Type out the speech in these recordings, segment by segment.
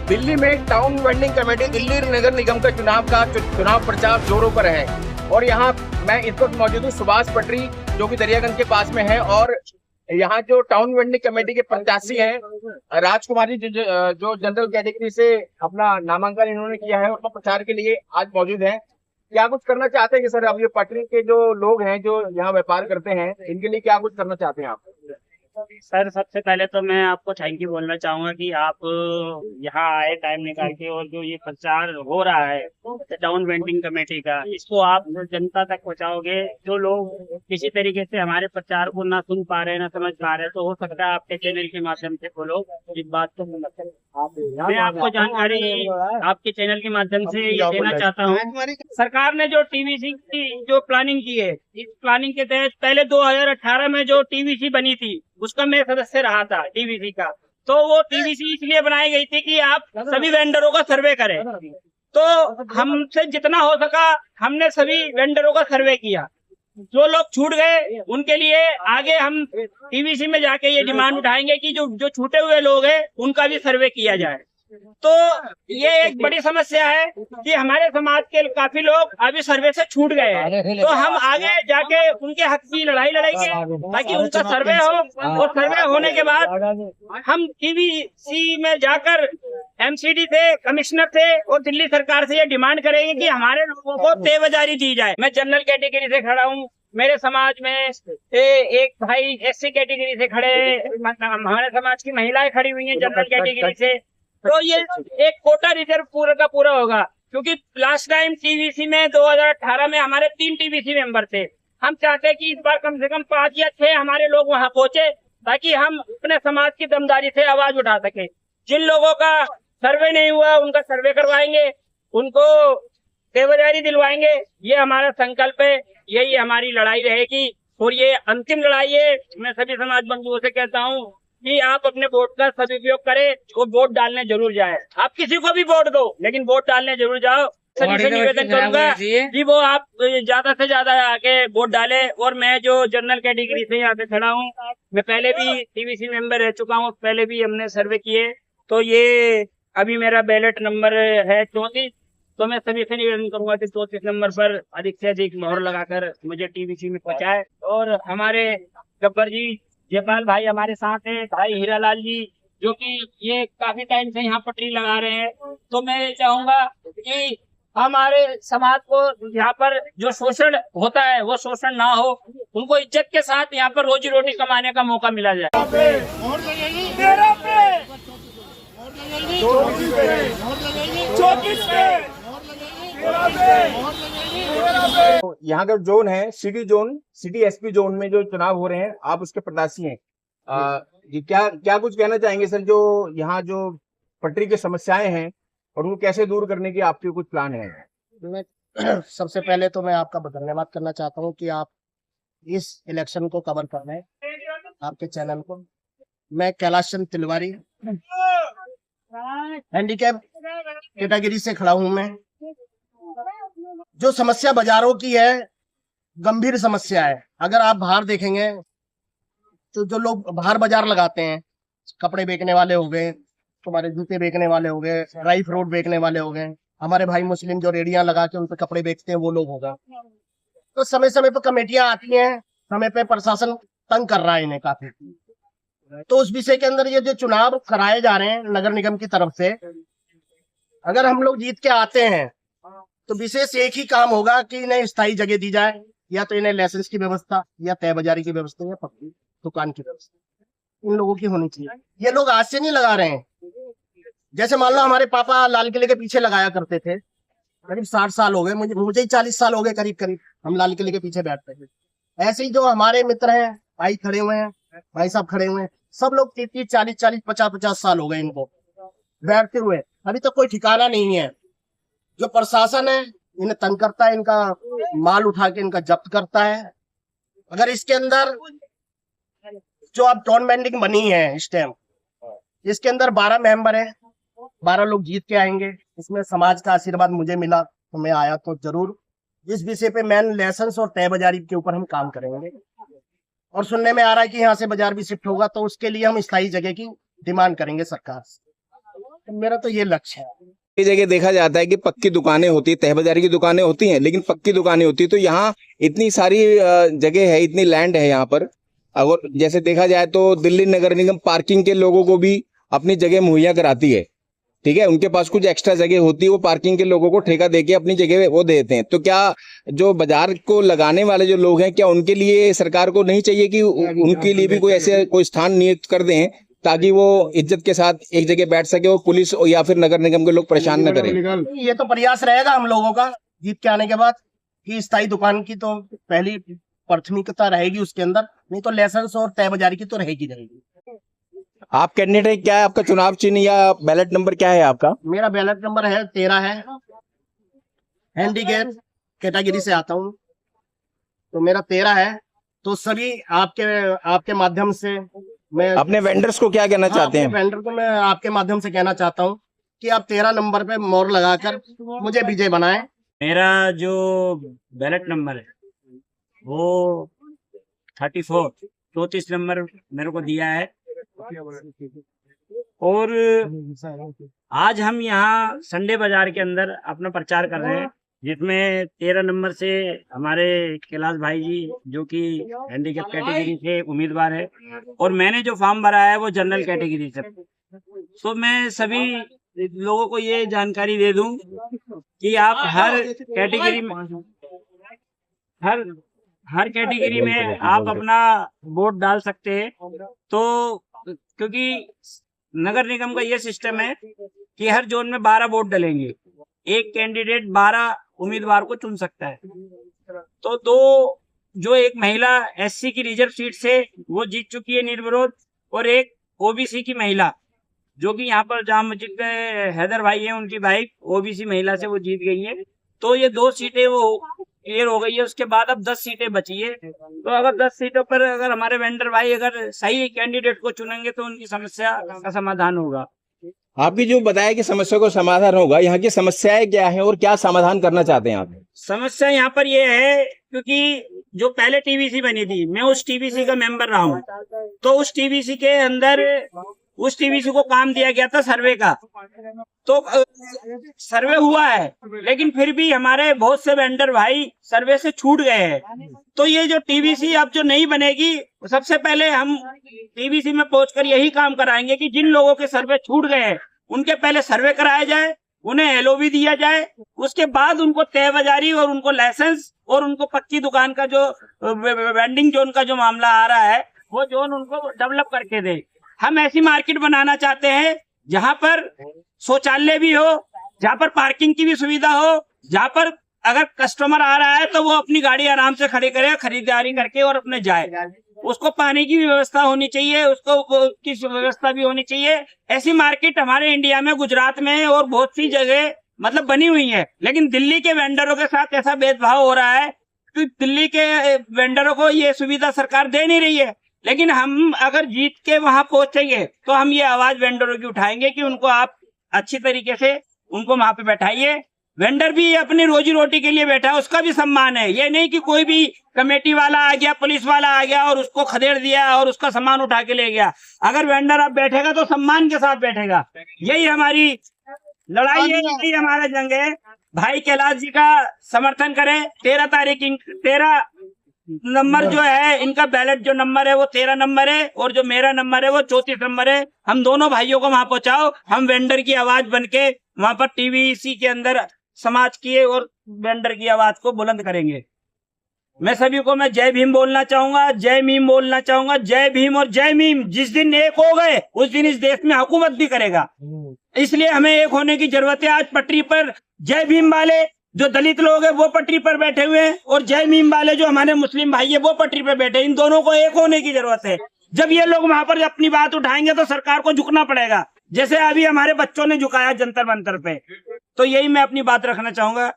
दिल्ली में town vending committee Delhi नगर निगम का चुनाव प्रचार जोरों पर है और यहाँ मैं इस वक्त मौजूद हूँ सुभाष पटरी जो कि दरियागंज के पास में है। और यहाँ जो टाउन वेंडिंग कमेटी के प्रत्याशी हैं राजकुमारी जो जनरल कैटेगरी से अपना नामांकन इन्होंने किया है और वो प्रचार के लिए आज मौजूद है। क्या कुछ करना चाहते हैं कि सर अब ये पटरी के जो लोग हैं जो यहाँ व्यापार करते हैं इनके लिए क्या कुछ करना चाहते हैं आप? सर सबसे पहले तो मैं आपको थैंक यू बोलना चाहूंगा कि आप यहाँ आए टाइम निकाल के, और जो ये प्रचार हो रहा है टाउन वेंडिंग कमेटी का, इसको आप जनता तक पहुँचाओगे। जो लोग किसी तरीके से हमारे प्रचार को ना सुन पा रहे हैं ना समझ पा रहे हैं, तो हो सकता है आपके चैनल के माध्यम से वो लोग इस बात को मैं आपको जानकारी आपके चैनल के माध्यम से ये देना चाहता हूँ। सरकार ने जो टीवीसी की जो प्लानिंग की है, इस प्लानिंग के तहत पहले 2018 में जो टीवीसी बनी थी उसका मैं सदस्य रहा था टीवीसी का। तो वो टीवीसी इसलिए बनाई गई थी कि आप सभी वेंडरों का सर्वे करें। तो हमसे जितना हो सका हमने सभी वेंडरों का सर्वे किया। जो लोग छूट गए उनके लिए आगे हम टीवीसी में जाके ये डिमांड उठाएंगे कि जो छूटे हुए लोग हैं उनका भी सर्वे किया जाए। तो ये एक बड़ी समस्या है कि हमारे समाज के काफी लोग अभी सर्वे से छूट गए हैं। तो हम आगे जाके उनके हक की लड़ाई लड़ेंगे ताकि उनका सर्वे हो, और सर्वे होने के बाद हम टीवीसी में जाकर एमसीडी से, कमिश्नर से और दिल्ली सरकार से ये डिमांड करेंगे कि हमारे लोगों को तय दी जाए। मैं जनरल कैटेगरी से खड़ा हूँ, मेरे समाज में एक भाई एससी कैटेगरी से खड़े, हमारे समाज की महिलाएं खड़ी हुई हैं जनरल कैटेगरी से। तो ये एक कोटा रिजर्व पूरा का पूरा होगा, क्योंकि लास्ट टाइम टीवीसी में 2018 में हमारे 3 टीवीसी मेंबर थे। हम चाहते हैं कि इस बार कम से कम 5 या 6 हमारे लोग वहां पहुंचे ताकि हम अपने समाज की दमदारी से आवाज उठा सके। जिन लोगों का सर्वे नहीं हुआ उनका सर्वे करवाएंगे, उनको देवदारी दिलवाएंगे। ये हमारा संकल्प है, यही हमारी लड़ाई रहेगी और ये अंतिम लड़ाई है। मैं सभी समाज बंधुओं से कहता हूँ कि आप अपने वोट का सदुपयोग करें और वोट डालने जरूर जाए। आप किसी को भी वोट दो लेकिन वोट डालने जरूर जाओ। सभी से निवेदन करूंगा कि वो आप ज्यादा से ज्यादा आके वोट डाले। और मैं जो जनरल कैटेगरी से यहाँ पे खड़ा हूँ, मैं पहले भी टीवीसी मेंबर रह चुका हूँ, पहले भी हमने सर्वे किए। तो ये अभी मेरा बैलेट नंबर है 34। तो मैं सभी से निवेदन करूंगा कि 34 नंबर पर अधिक से अधिक मोहर लगाकर मुझे टीवीसी में पहुंचाए। और हमारे गब्बर जी, जयपाल भाई हमारे साथ हैं, भाई हीरालाल जी जो कि ये काफी टाइम से यहाँ पटरी लगा रहे हैं। तो मैं चाहूंगा कि हमारे समाज को यहाँ पर जो शोषण होता है वो शोषण ना हो, उनको इज्जत के साथ यहाँ पर रोजी रोटी कमाने का मौका मिला जाए। यहाँ का जोन है सिटी एसपी जोन में जो चुनाव हो रहे हैं, आप उसके प्रत्याशी हैं। जी क्या कुछ कहना चाहेंगे सर, जो यहाँ जो पटरी की समस्याएं हैं और उनको कैसे दूर करने की आपके कुछ प्लान है? मैं सबसे पहले तो मैं आपका धन्यवाद करना चाहता हूँ कि आप इस इलेक्शन को कवर कर रहे हैं, आपके चैनल को। मैं कैलाश चंद तिलवारी हैंडीकैप कैटेगरी से खड़ा हूँ। मैं जो समस्या बाजारों की है गंभीर समस्या है। अगर आप बाहर देखेंगे तो जो लोग बाहर बाजार लगाते हैं, कपड़े बेचने वाले हो गए, तुम्हारे जूते बेचने वाले हो गए, ड्राई फ्रूट बेचने वाले हो गए, हमारे भाई मुस्लिम जो रेडियां लगा के उन पे कपड़े बेचते हैं वो लोग होगा। तो समय समय पर कमेटियां आती हैं, समय पे प्रशासन तंग कर रहा है इन्हें काफी। तो उस विषय के अंदर ये जो चुनाव कराए जा रहे हैं नगर निगम की तरफ से, अगर हम लोग जीत के आते हैं तो विशेष एक ही काम होगा कि इन्हें स्थायी जगह दी जाए, या तो इन्हें लाइसेंस की व्यवस्था, या तय बाजारी की व्यवस्था, या पक्की दुकान की व्यवस्था इन लोगों की होनी चाहिए। ये लोग आज से नहीं लगा रहे हैं। जैसे मान लो हमारे पापा लाल किले के पीछे लगाया करते थे, करीब 60 साल हो गए, मुझे ही 40 साल हो गए करीब हम लाल किले के पीछे बैठते थे। ऐसे ही जो हमारे मित्र हैं, भाई खड़े हुए हैं, भाई साहब खड़े हुए हैं, सब लोग 30, 40, 50 साल हो गए इनको बैठते हुए। अभी तक कोई ठिकाना नहीं है। जो प्रशासन है इन्हें तंग करता है, इनका माल उठा के इनका जब्त करता है। अगर इसके अंदर जो अब टाउन वेंडिंग बनी है इस टाइम, इसके अंदर 12 मेंबर है, 12 लोग जीत के आएंगे। इसमें समाज का आशीर्वाद मुझे मिला तो मैं आया। तो जरूर इस विषय पे मैन लाइसेंस और तय बाजारी के ऊपर हम काम करेंगे। और सुनने में आ रहा है कि यहाँ से बाजार भी शिफ्ट होगा, तो उसके लिए हम स्थायी जगह की डिमांड करेंगे सरकार से। तो मेरा तो ये लक्ष्य है। कई जगह देखा जाता है कि पक्की दुकानें होती है, तह बाजारी की दुकानें होती हैं, लेकिन पक्की दुकानें होती है। तो यहाँ इतनी सारी जगह है, इतनी लैंड है यहाँ पर। अगर जैसे देखा जाए तो दिल्ली नगर निगम पार्किंग के लोगों को भी अपनी जगह मुहैया कराती है, ठीक है। उनके पास कुछ एक्स्ट्रा जगह होती है, वो पार्किंग के लोगों को ठेका देके अपनी जगह वो देते हैं। तो क्या जो बाजार को लगाने वाले जो लोग हैं, क्या उनके लिए सरकार को नहीं चाहिए कि उनके लिए भी कोई ऐसे कोई स्थान नियुक्त कर दें, ताकि वो इज्जत के साथ एक जगह बैठ सके, वो पुलिस या फिर नगर निगम के लोग परेशान न करें? ये तो प्रयास रहेगा हम लोगों का जीत के आने के बाद कि स्थायी दुकान की तो पहली प्राथमिकता रहेगी उसके अंदर, नहीं तो लाइसेंस और तय बाजारी की तो रहेगी। आप कैंडिडेट है, क्या है आपका चुनाव चिन्ह या बैलेट नंबर क्या है आपका? मेरा बैलेट नंबर है 13 है, हैंडीकैप कैटेगरी से आता हूँ, तो मेरा 13 है। तो सभी आपके माध्यम से मैं अपने वेंडर्स को क्या कहना चाहते हैं? वेंडर को मैं आपके माध्यम से कहना चाहता हूँ कि आप 13 नंबर पे मोहर लगाकर मुझे विजय बनाएं। मेरा जो बैलेट नंबर है वो 34 नंबर मेरे को दिया है। और आज हम यहाँ संडे बाजार के अंदर अपना प्रचार कर रहे हैं, जिसमें 13 नंबर से हमारे कैलाश भाई जी जो कि हैंडीकैप कैटेगरी से उम्मीदवार है, और मैंने जो फॉर्म भरा है वो जनरल कैटेगरी से। तो मैं सभी लोगों को ये जानकारी दे दूं कि आप हर कैटेगरी में आप अपना वोट डाल सकते हैं। तो क्योंकि नगर निगम का ये सिस्टम है कि हर जोन में 12 वोट डलेंगे, एक कैंडिडेट 12 उम्मीदवार को चुन सकता है। तो दो जो एक महिला एससी की रिजर्व सीट से वो जीत चुकी है निर्विरोध, और एक ओबीसी की महिला जो कि यहाँ पर जाम मस्जिद के हैदर भाई है, उनकी वाइफ ओबीसी महिला से वो जीत गई है। तो ये 2 सीटें वो क्लियर हो गई है। उसके बाद अब 10 सीटें बची है। तो अगर 10 सीटों पर अगर हमारे वेंडर भाई अगर सही कैंडिडेट को चुनेंगे तो उनकी समस्या का समाधान होगा। आपकी जो बताया कि समस्या को समाधान होगा, यहाँ की समस्याएं क्या है और क्या समाधान करना चाहते हैं आप? समस्या यहाँ पर ये है क्योंकि जो पहले टीवीसी बनी थी, मैं उस टीवीसी का मेंबर रहा हूँ। तो उस टीवीसी के अंदर उस टीवीसी को काम दिया गया था सर्वे का, तो सर्वे हुआ है, लेकिन फिर भी हमारे बहुत से वेंडर भाई सर्वे से छूट गए हैं। तो ये जो टीवीसी अब जो नहीं बनेगी, सबसे पहले हम टीवीसी में पहुंचकर यही काम कराएंगे कि जिन लोगों के सर्वे छूट गए हैं उनके पहले सर्वे कराया जाए, उन्हें एलओवी दिया जाए, उसके बाद उनको तय बाजारी और उनको लाइसेंस और उनको पक्की दुकान का जो वेंडिंग जोन का जो मामला आ रहा है वो जोन उनको डेवलप करके दे। हम ऐसी मार्केट बनाना चाहते हैं जहां पर शौचालय भी हो, जहां पर पार्किंग की भी सुविधा हो, जहां पर अगर कस्टमर आ रहा है तो वो अपनी गाड़ी आराम से खड़ी करे, खरीदारी करके और अपने जाए। उसको पानी की भी व्यवस्था होनी चाहिए, उसको की व्यवस्था भी होनी चाहिए। ऐसी मार्केट हमारे इंडिया में, गुजरात में और बहुत सी जगह मतलब बनी हुई है। लेकिन दिल्ली के वेंडरों के साथ ऐसा भेदभाव हो रहा है कि दिल्ली के वेंडरों को ये सुविधा सरकार दे नहीं रही है। लेकिन हम अगर जीत के वहां पहुंचेंगे तो हम ये आवाज वेंडरों की उठाएंगे कि उनको आप अच्छी तरीके से उनको वहां पे बैठाइए। वेंडर भी अपनी रोजी रोटी के लिए बैठा है, उसका भी सम्मान है। ये नहीं कि कोई भी कमेटी वाला आ गया, पुलिस वाला आ गया और उसको खदेड़ दिया और उसका सामान उठा के ले गया। अगर वेंडर अब बैठेगा तो सम्मान के साथ बैठेगा। यही हमारी लड़ाई है, यही हमारा जंग है। भाई कैलाश जी का समर्थन करें। 13 नंबर जो है, इनका बैलेट जो नंबर है वो 13 नंबर है, और जो मेरा नंबर है वो 34 नंबर है। हम दोनों भाइयों को वहां पहुंचाओ। हम वेंडर की आवाज बनके वहां पर टीवीसी के अंदर समाज की और वेंडर की आवाज को बुलंद करेंगे। मैं सभी को मैं जय भीम बोलना चाहूंगा, जय मीम बोलना चाहूंगा। जय भीम और जय मीम। जिस दिन एक हो गए उस दिन इस देश में हुकूमत भी करेगा। इसलिए हमें एक होने की जरूरत है। आज पटरी पर जय भीम वाले जो दलित लोग हैं वो पटरी पर बैठे हुए हैं, और जय मीम वाले जो हमारे मुस्लिम भाई है वो पटरी पर बैठे। इन दोनों को एक होने की जरूरत है। जब ये लोग वहां पर अपनी बात उठाएंगे तो सरकार को झुकना पड़ेगा, जैसे अभी हमारे बच्चों ने झुकाया जंतर मंतर पे। तो यही मैं अपनी बात रखना चाहूंगा।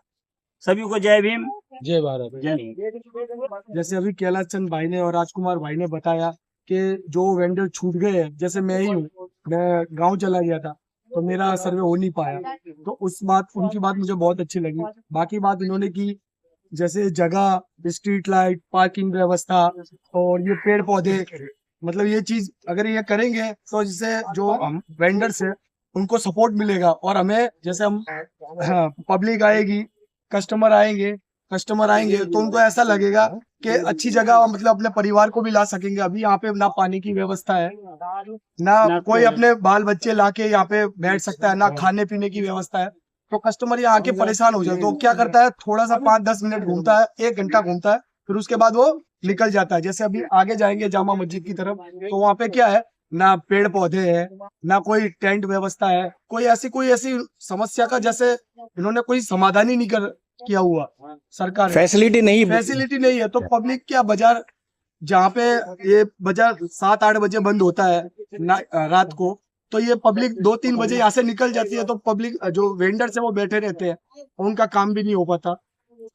सभी को जय भीम, जय भारत। जय। जैसे अभी कैलाश चंद भाई ने और राजकुमार भाई ने बताया कि जो वेंडर छूट गए हैं, जैसे मैं ही हूँ, मैं गांव चला गया था तो मेरा सर्वे हो नहीं पाया, तो उनकी बात मुझे बहुत अच्छी लगी। बाकी बात इन्होंने की, जैसे जगह, स्ट्रीट लाइट, पार्किंग व्यवस्था और ये पेड़ पौधे, मतलब ये चीज अगर ये करेंगे तो जिससे जो हम वेंडर्स है उनको सपोर्ट मिलेगा। और हमें जैसे हम पब्लिक आएगी, कस्टमर आएंगे तो उनको ऐसा लगेगा कि अच्छी जगह मतलब अपने परिवार को भी ला सकेंगे। अभी यहाँ पे ना पानी की व्यवस्था है, ना कोई अपने बाल बच्चे लाके यहाँ पे बैठ सकता है, ना खाने पीने की व्यवस्था है। तो कस्टमर यहाँ आके परेशान हो जाए तो क्या करता है, थोड़ा सा 5-10 मिनट घूमता है, 1 घंटा घूमता है, फिर उसके बाद वो निकल जाता है। जैसे अभी आगे जाएंगे जामा मस्जिद की तरफ, तो वहाँ पे क्या है, ना पेड़ पौधे है, ना कोई टेंट व्यवस्था है, कोई ऐसी समस्या का जैसे इन्होंने कोई समाधान ही नहीं किया हुआ सरकार। फैसिलिटी नहीं है तो पब्लिक क्या, बाजार जहाँ पे ये बाजार 7-8 बजे बंद होता है रात को, तो ये पब्लिक 2-3 बजे यहाँ से निकल जाती है, तो पब्लिक जो वेंडर्स है वो बैठे रहते हैं, उनका काम भी नहीं हो पाता।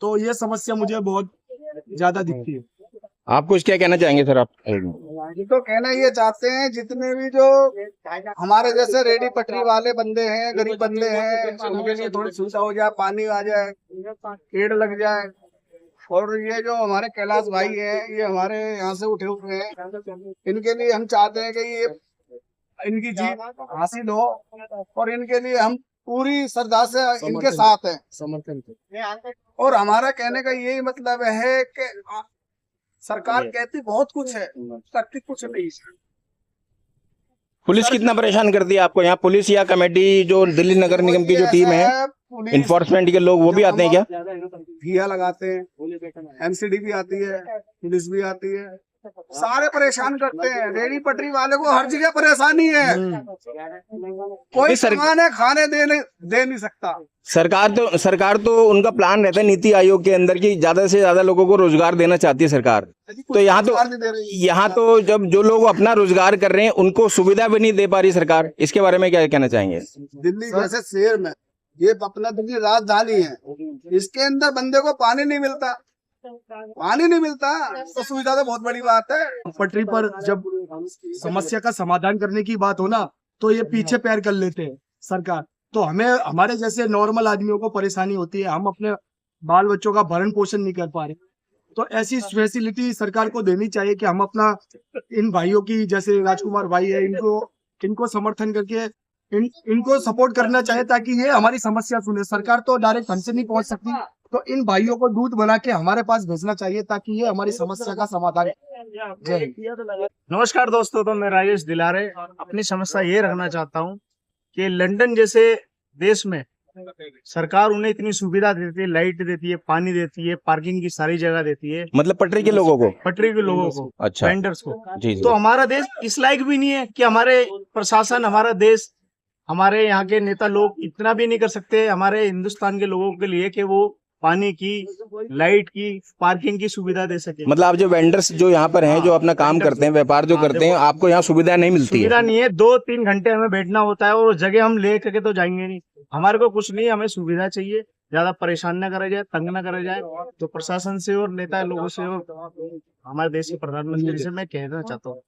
तो ये समस्या मुझे बहुत ज्यादा दिखती है। आप कुछ क्या कहना चाहेंगे सर? आप तो कहना ये चाहते हैं, जितने भी जो हमारे जैसे रेडी पटरी वाले बंदे हैं, गरीब बंदे हैं, उनके लिए थोड़ी सुविधा हो जाए, पानी आ जाए, पेड़ लग जाए। और ये जो हमारे कैलाश भाई हैं, ये हमारे यहाँ से उठे हुए हैं, इनके लिए हम चाहते हैं कि ये इनकी जीत हासिल हो, और इनके लिए हम पूरी श्रद्धा से इनके साथ हैं, समर्थन। और हमारा कहने का यही मतलब है कि सरकार कहती बहुत कुछ है, करती कुछ नहीं। पुलिस कितना परेशान करती है आपको? यहाँ पुलिस या कमेटी जो दिल्ली नगर निगम की जो टीम है, इन्फोर्समेंट के लोग वो भी आते हैं क्या? भैया लगाते हैं, एमसीडी भी आती है, पुलिस भी आती है, सारे परेशान करते हैं। रेडी पटरी वाले को हर जगह परेशानी है, कोई सामान है खाने दे नहीं सकता। सरकार तो उनका प्लान रहता है नीति आयोग के अंदर कि ज्यादा से ज्यादा लोगों को रोजगार देना चाहती है सरकार। तो यहाँ तो जब जो लोग अपना रोजगार कर रहे हैं उनको सुविधा भी नहीं दे पा रही सरकार। इसके बारे में क्या कहना चाहेंगे? दिल्ली जैसे शहर में, ये अपना दिल्ली राजधानी है, इसके अंदर बंदे को पानी नहीं मिलता तो सुविधा तो बहुत बड़ी बात है। पटरी पर जब समस्या का समाधान करने की बात हो ना, तो ये पीछे पैर कर लेते हैं सरकार। तो हमें, हमारे जैसे नॉर्मल आदमियों को परेशानी होती है, हम अपने बाल बच्चों का भरण पोषण नहीं कर पा रहे। तो ऐसी फैसिलिटी सरकार को देनी चाहिए कि हम अपना इन भाइयों की, जैसे राजकुमार भाई है, इनको समर्थन करके इनको सपोर्ट करना चाहिए, ताकि ये हमारी समस्या सुने। सरकार तो डायरेक्ट हमसे नहीं पहुंच सकती, तो इन भाइयों को दूध बना के हमारे पास भेजना चाहिए, ताकि ये हमारी समस्या का समाधान। नमस्कार दोस्तों, तो मैं राजेश दिलारे अपनी समस्या ये रखना चाहता हूँ कि लंदन जैसे देश में सरकार उन्हें इतनी सुविधा देती है, लाइट देती है, पानी देती है, पार्किंग की सारी जगह देती है, मतलब पटरी के लोगों को, अच्छा, वेंडर्स को। जी। तो हमारा देश इस लायक भी नहीं है कि हमारे प्रशासन, हमारा देश, हमारे यहाँ के नेता लोग इतना भी नहीं कर सकते हमारे हिंदुस्तान के लोगों के लिए कि वो पानी की, लाइट की, पार्किंग की सुविधा दे सके। मतलब आप जो वेंडर्स जो यहाँ पर हैं, जो अपना काम करते हैं, व्यापार जो करते हैं, आपको यहाँ सुविधा नहीं मिलती है? सुविधा नहीं है, 2-3 घंटे हमें बैठना होता है, और जगह हम ले करके तो जाएंगे नहीं। हमारे को कुछ नहीं, हमें सुविधा चाहिए, ज्यादा परेशान न करे जाए, तंग न करे जाए। तो प्रशासन से और नेता लोगों से और हमारे देश के प्रधानमंत्री से मैं कहना चाहता हूँ,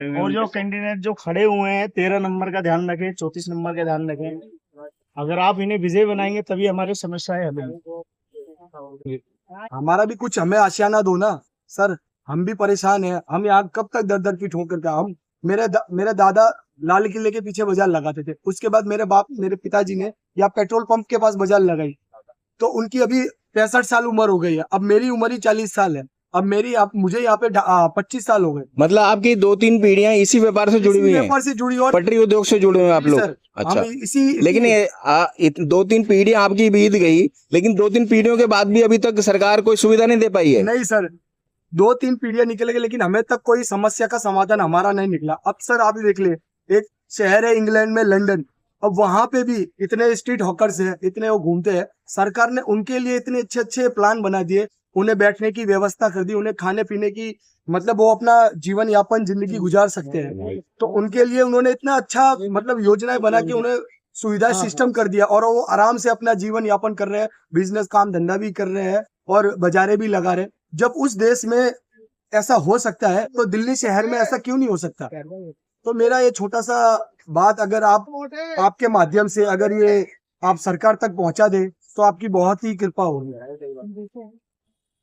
और जो कैंडिडेट जो खड़े हुए हैं 13 नंबर का ध्यान रखें, 34 नंबर का ध्यान रखें। अगर आप इन्हें विजय बनाएंगे तभी हमारी समस्याएं हल होंगी। हमारा भी कुछ हमें आशियाना दो ना सर, हम भी परेशान हैं। हम यहाँ कब तक दर की ठोकर का, हम मेरे दादा लाल किले के पीछे बाजार लगाते थे, उसके बाद मेरे पिताजी ने यहाँ पेट्रोल पंप के पास बाजार लगाई, तो उनकी अभी 65 साल उम्र हो गई है। अब मेरी उम्र ही 40 साल है, अब मुझे यहाँ पे 25 साल हो गए। मतलब आपकी 2-3 पीढ़ियां इसी व्यापार से जुड़ी हुई हैं? व्यापार से जुड़ी, और पटरी उद्योग से जुड़े हुए हैं आप लोग? अच्छा, लेकिन 2-3 पीढ़ियां आपकी बीत गई, लेकिन 2-3 पीढ़ियों के बाद भी अभी तक सरकार कोई सुविधा नहीं दे पाई है? नहीं सर, 2-3 पीढ़ियां निकल गई, लेकिन हमें तक कोई समस्या का समाधान हमारा नहीं निकला। अब सर आप देख ले, एक शहर है इंग्लैंड में, लंदन, अब वहां पे भी इतने स्ट्रीट हॉकर्स है, इतने वो घूमते हैं। सरकार ने उनके लिए इतने अच्छे प्लान बना दिए, उन्हें बैठने की व्यवस्था कर दी, उन्हें खाने पीने की, मतलब वो अपना जीवन यापन जिंदगी गुजार सकते हैं। तो उनके लिए उन्होंने इतना अच्छा मतलब योजनाएं बना के उन्हें सुविधा सिस्टम कर दिया, और वो आराम से अपना जीवन यापन कर रहे हैं, बिजनेस काम धंधा भी कर रहे हैं, और बाजारें भी लगा रहे हैं। जब उस देश में ऐसा हो सकता है, तो दिल्ली शहर में ऐसा क्यों नहीं हो सकता? तो मेरा ये छोटा सा बात, अगर आपके माध्यम से अगर ये आप सरकार तक पहुंचा दे, तो आपकी बहुत ही कृपा होगी।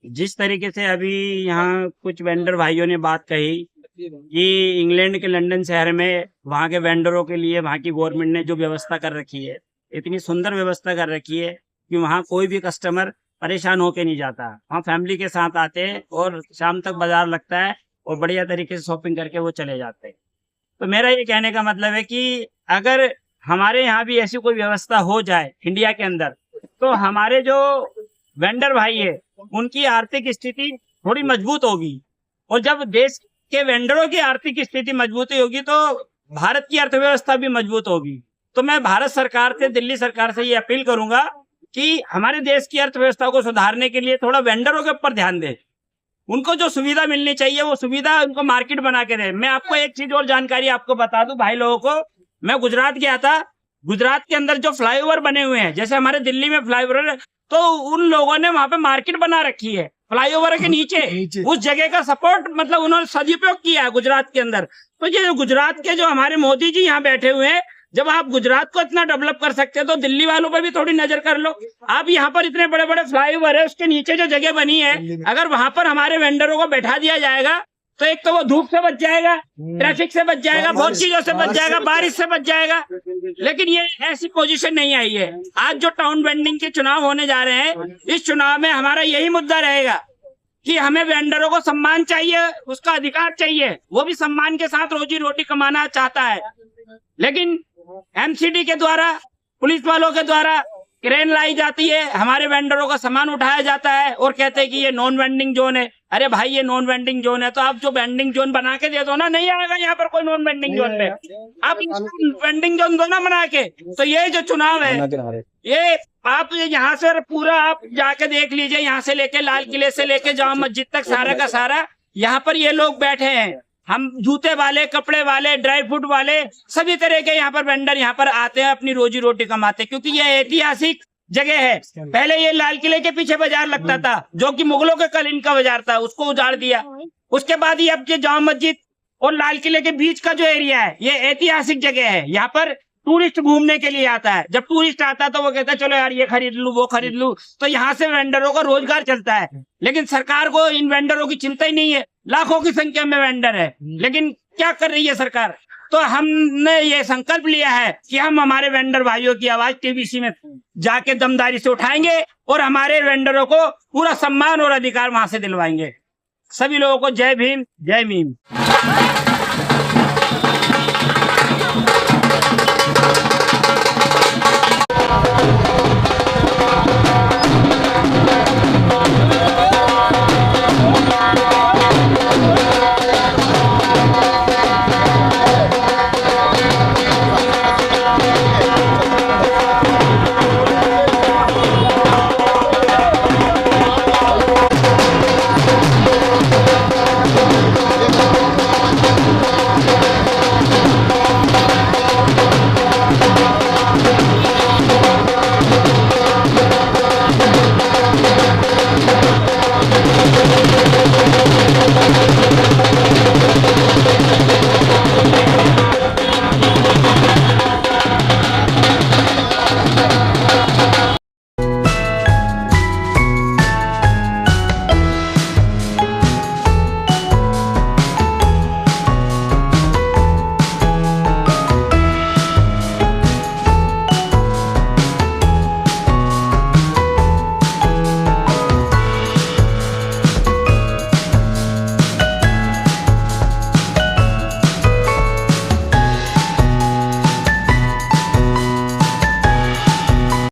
जिस तरीके से अभी यहाँ कुछ वेंडर भाइयों ने बात कही कि इंग्लैंड के लंदन शहर में वहाँ के वेंडरों के लिए वहाँ की गवर्नमेंट ने जो व्यवस्था कर रखी है, इतनी सुंदर व्यवस्था कर रखी है कि वहाँ कोई भी कस्टमर परेशान होके नहीं जाता। वहाँ फैमिली के साथ आते हैं और शाम तक बाजार लगता है और बढ़िया तरीके से शॉपिंग करके वो चले जाते हैं। तो मेरा ये कहने का मतलब है कि अगर हमारे यहाँ भी ऐसी कोई व्यवस्था हो जाए इंडिया के अंदर, तो हमारे जो वेंडर भाई है उनकी आर्थिक स्थिति थोड़ी मजबूत होगी, और जब देश के वेंडरों की आर्थिक स्थिति मजबूत होगी तो भारत की अर्थव्यवस्था भी मजबूत होगी। तो मैं भारत सरकार से, दिल्ली सरकार से ये अपील करूंगा कि हमारे देश की अर्थव्यवस्था को सुधारने के लिए थोड़ा वेंडरों के ऊपर ध्यान दें। उनको जो सुविधा मिलनी चाहिए वो सुविधा उनको मार्केट बना के दे। मैं आपको एक चीज और जानकारी आपको बता दूं भाई लोगों को, मैं गुजरात गया था। गुजरात के अंदर जो फ्लाईओवर बने हुए हैं, जैसे हमारे दिल्ली में फ्लाईओवर है, तो उन लोगों ने वहां पे मार्केट बना रखी है फ्लाईओवर के नीचे। उस जगह का सपोर्ट मतलब उन्होंने सदुपयोग किया है गुजरात के अंदर। तो ये गुजरात के जो हमारे मोदी जी यहाँ बैठे हुए हैं, जब आप गुजरात को इतना डेवलप कर सकते हैं तो दिल्ली वालों पर भी थोड़ी नजर कर लो। आप यहाँ पर इतने बड़े बड़े फ्लाईओवर है, उसके नीचे जो जगह बनी है, अगर वहां पर हमारे वेंडरों को बैठा दिया जाएगा तो एक तो वो धूप से बच जाएगा, ट्रैफिक से बच जाएगा, बहुत चीजों से बच जाएगा, बारिश से बच जाएगा। लेकिन ये ऐसी पोजीशन नहीं आई है। आज जो टाउन वेंडिंग के चुनाव होने जा रहे हैं, इस चुनाव में हमारा यही मुद्दा रहेगा कि हमें वेंडरों को सम्मान चाहिए, उसका अधिकार चाहिए। वो भी सम्मान के साथ रोजी रोटी कमाना चाहता है, लेकिन एमसीडी के द्वारा, पुलिस वालों के द्वारा क्रेन लाई जाती है, हमारे वेंडरों का सामान उठाया जाता है और कहते हैं कि ये नॉन वेंडिंग जोन है। अरे भाई, ये नॉन वेंडिंग जोन है तो आप जो वेंडिंग जोन बना के दे दो ना, नहीं आएगा यहाँ पर कोई नॉन वेंडिंग जोन पे। आप वेंडिंग जोन दो ना बना के। तो ये जो चुनाव है, ये आप यहाँ से पूरा आप जाके देख लीजिए, यहाँ से लेके लाल किले से लेके जामा मस्जिद तक सारा का सारा यहाँ पर ये लोग बैठे हैं। हम जूते वाले, कपड़े वाले, ड्राई फ्रूट वाले, सभी तरह के यहाँ पर वेंडर यहाँ पर आते हैं, अपनी रोजी रोटी कमाते हैं, क्योंकि ये ऐतिहासिक जगह है। पहले ये लाल किले के पीछे बाजार लगता था, जो कि मुगलों के कलीन का बाजार था, उसको उजाड़ दिया। उसके बाद ये अब ये जामा मस्जिद और लाल किले के बीच का जो एरिया है, ये ऐतिहासिक जगह है। यहाँ पर टूरिस्ट घूमने के लिए आता है। जब टूरिस्ट आता है तो वो कहता है चलो यार ये खरीद लूं, वो खरीद लूं। तो यहाँ से वेंडरों का रोजगार चलता है। लेकिन सरकार को इन वेंडरों की चिंता ही नहीं है। लाखों की संख्या में वेंडर है, लेकिन क्या कर रही है सरकार? तो हमने ये संकल्प लिया है कि हम हमारे वेंडर भाइयों की आवाज टीबीसी में जाके दमदारी से उठाएंगे और हमारे वेंडरों को पूरा सम्मान और अधिकार वहां से दिलवाएंगे। सभी लोगों को जय भीम, जय मीम।